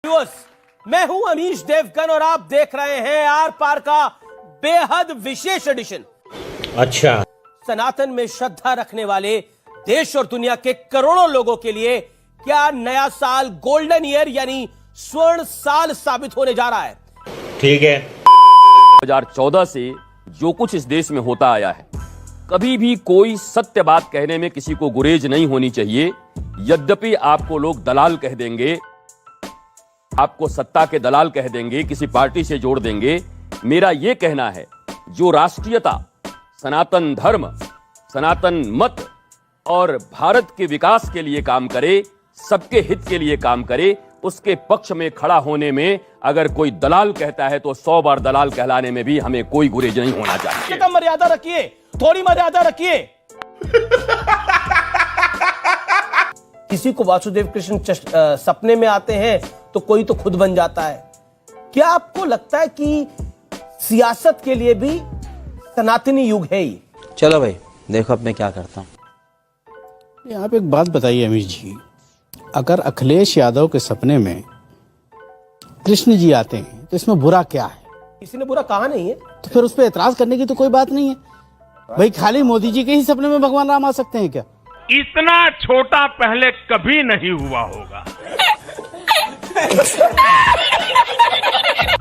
Viewers, मैं हूं अमीश देवगन और आप देख रहे हैं आर पार का बेहद विशेष एडिशन। अच्छा, सनातन में श्रद्धा रखने वाले देश और दुनिया के करोड़ों लोगों के लिए क्या नया साल गोल्डन ईयर यानी स्वर्ण साल साबित होने जा रहा है। ठीक है। 2014 से जो कुछ इस देश में होता आया है, कभी भी कोई सत्य बात कहने में किसी को गुरेज नहीं होनी चाहिए। यद्यपि आपको लोग दलाल कह देंगे, आपको सत्ता के दलाल कह देंगे, किसी पार्टी से जोड़ देंगे, मेरा यह कहना है जो राष्ट्रीयता, सनातन धर्म, सनातन मत और भारत के विकास के लिए काम करे, सबके हित के लिए काम करे, उसके पक्ष में खड़ा होने में अगर कोई दलाल कहता है तो 100 बार दलाल कहलाने में भी हमें कोई गुरेज नहीं होना चाहिए। कम मर्यादा रखिए, थोड़ी मर्यादा रखिए। किसी को वासुदेव कृष्ण सपने में आते हैं तो कोई तो खुद बन जाता है। क्या आपको लगता है कि सियासत के लिए भी सनातनी युग है ये? चलो भाई देखो अब मैं क्या करता हूं। आप एक बात बताइए अमीश जी, अगर अखिलेश यादव के सपने में कृष्ण जी आते हैं तो इसमें बुरा क्या है? किसी ने बुरा कहा नहीं है, तो फिर उस पर एतराज करने की तो कोई बात नहीं है। भाई खाली मोदी जी के ही सपने में भगवान राम आ सकते हैं क्या? इतना छोटा पहले कभी नहीं हुआ होगा।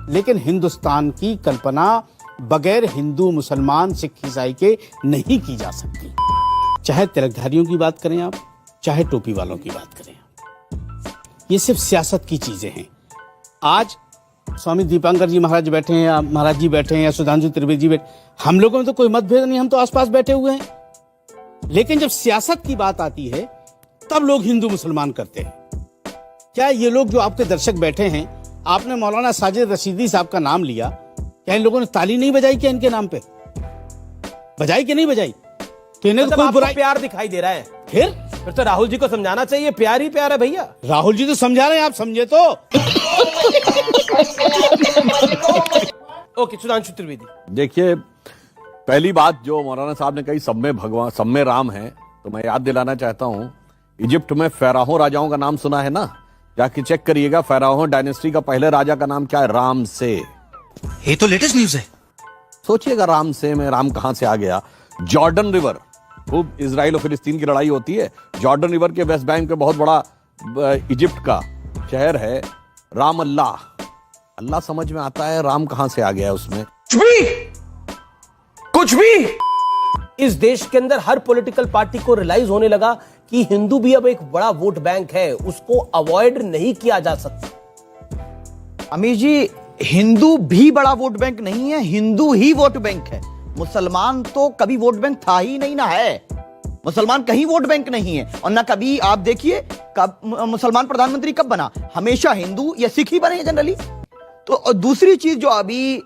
लेकिन हिंदुस्तान की कल्पना बगैर हिंदू, मुसलमान, सिख, ईसाई के नहीं की जा सकती। चाहे तिलकधारियों की बात करें आप, चाहे टोपी वालों की बात करें आप, ये सिर्फ सियासत की चीजें हैं। आज स्वामी दीपांकर जी महाराज बैठे हैं, या महाराज जी बैठे हैं, या सुधांशु त्रिवेदी जी बैठे, हम लोगों में तो कोई मतभेद नहीं, हम तो आसपास बैठे हुए हैं। लेकिन जब सियासत की बात आती है तब लोग हिंदू मुसलमान करते हैं। क्या ये लोग जो आपके दर्शक बैठे हैं, आपने मौलाना साजिद रशीदी साहब का नाम लिया, क्या इन लोगों ने ताली नहीं बजाई क्या इनके नाम पे? बजाई कि नहीं बजाई? तो इन्हें तो कोई बुराई, प्यार दिखाई दे रहा है। फिर तो राहुल जी को समझाना चाहिए, प्यार ही प्यार है भैया। राहुल जी तो समझा रहे हैं, आप समझे तो। ओके, सुधांशु त्रिवेदी। देखिए, पहली बात जो मौलाना साहब ने कही, सब में भगवान, सब में राम है, तो मैं याद दिलाना चाहता हूं, इजिप्ट में फेराहो राजाओं का नाम सुना है ना? जाके चेक करिएगा, फेराहो डायनेस्टी का पहले राजा का नाम क्या है? राम से। ये तो लेटेस्ट न्यूज है। सोचिएगा, राम से में राम कहां से आ गया? जॉर्डन रिवर, खूब इजराइल और फिलिस्तीन की लड़ाई होती है, जॉर्डन रिवर के वेस्ट बैंक पे बहुत बड़ा इजिप्ट का शहर है राम अल्लाह। अल्लाह समझ में आता है, राम कहां से आ गया है उसमें? कुछ भी। इस देश के अंदर हर पॉलिटिकल पार्टी को रियलाइज होने लगा कि हिंदू भी अब एक बड़ा वोट बैंक है, उसको अवॉइड नहीं किया जा सकता। अमीश जी, हिंदू भी बड़ा वोट बैंक नहीं है, हिंदू ही वोट बैंक है। मुसलमान तो कभी वोट बैंक था ही नहीं ना है। मुसलमान कहीं वोट बैंक नहीं है, और ना कभी आप देखिए कब मुसलमान प्रधानमंत्री कब बना, हमेशा हिंदू या सिख ही बने हैं जनरली। तो दूसरी चीज जो अभी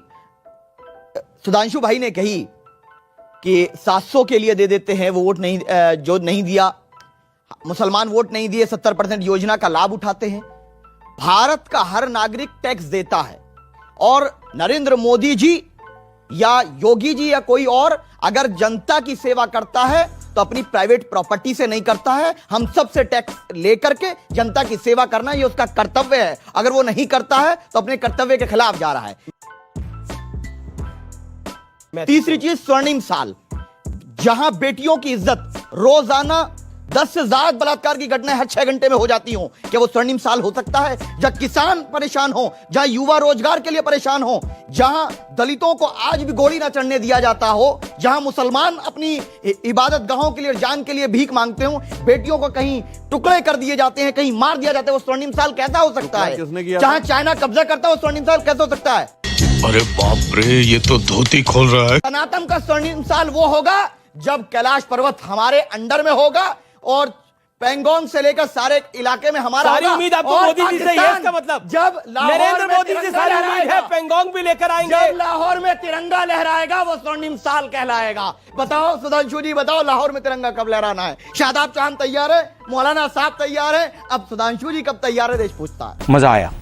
सुधांशु भाई ने कही कि 700 के लिए दे देते हैं, वो वोट नहीं, जो नहीं दिया, मुसलमान वोट नहीं दिए, 70% योजना का लाभ उठाते हैं। भारत का हर नागरिक टैक्स देता है, और नरेंद्र मोदी जी या योगी जी या कोई और अगर जनता की सेवा करता है तो अपनी प्राइवेट प्रॉपर्टी से नहीं करता है। हम सब से टैक्स लेकर के जनता की सेवा करना ये उसका कर्तव्य है। अगर वो नहीं करता है तो अपने कर्तव्य के खिलाफ जा रहा है। तीसरी चीज, स्वर्णिम साल, जहां बेटियों की इज्जत, रोजाना 10 से ज्यादा बलात्कार की घटनाएं हर 6 घंटे में हो जाती हो, क्या वो स्वर्णिम साल हो सकता है? जहां किसान परेशान हो, जहां युवा रोजगार के लिए परेशान हो, जहां दलितों को आज भी गोली ना चढ़ने दिया जाता हो, जहां मुसलमान अपनी इबादत गाहों के लिए, जान के लिए भीख मांगते हो, बेटियों को कहीं टुकड़े कर दिए जाते हैं, कहीं मार दिया जाता है, वो स्वर्णिम साल कैसा हो सकता है? जहां चाइना कब्जा करता है वो स्वर्णिम साल कैसे हो सकता है? अरे बाप रे, ये तो धोती खोल रहा है। सनातन का स्वर्णिम साल वो होगा जब कैलाश पर्वत हमारे अंडर में होगा, और पेंगोंग से लेकर सारे इलाके में हमारा सारी उम्मीद आपको मोदी जी से है, इसका मतलब जब नरेंद्र मोदी जी सारी उम्मीद है पेंगोंग भी लेकर आएंगे, जब लाहौर में तिरंगा लहराएगा वो स्वर्णिम साल कहलाएगा। बताओ सुधांशु जी, बताओ लाहौर में तिरंगा कब लहराना है? शादाब चांद तैयार है, मौलाना साहब तैयार है, अब सुधांशु जी कब तैयार है? देश पूछता है। मजा आया।